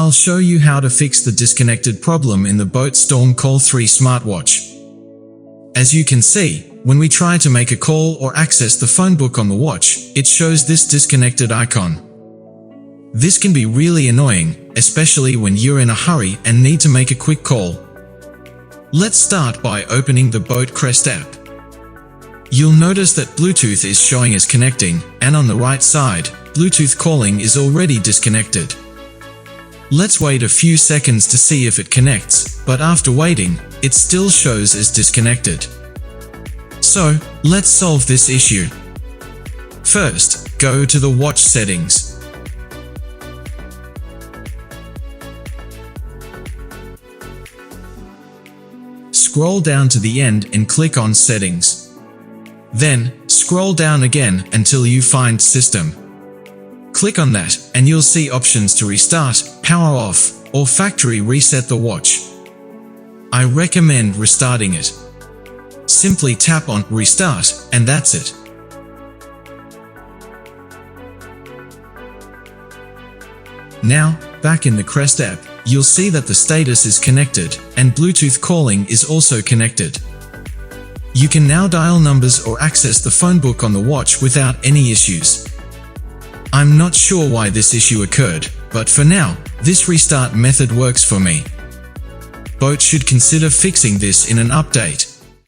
I'll show you how to fix the disconnected problem in the Boat Storm Call 3 smartwatch. As you can see, when we try to make a call or access the phone book on the watch, it shows this disconnected icon. This can be really annoying, especially when you're in a hurry and need to make a quick call. Let's start by opening the Boat Crest app. You'll notice that Bluetooth is showing as connecting, and on the right side, Bluetooth calling is already disconnected. Let's wait a few seconds to see if it connects, but after waiting, it still shows as disconnected. So, let's solve this issue. First, go to the watch settings. Scroll down to the end and click on Settings. Then, scroll down again until you find System. Click on that, and you'll see options to restart, power off, or factory reset the watch. I recommend restarting it. Simply tap on Restart, and that's it. Now, back in the Crest app, you'll see that the status is connected, and Bluetooth calling is also connected. You can now dial numbers or access the phone book on the watch without any issues. I'm not sure why this issue occurred, but for now, this restart method works for me. Boat should consider fixing this in an update.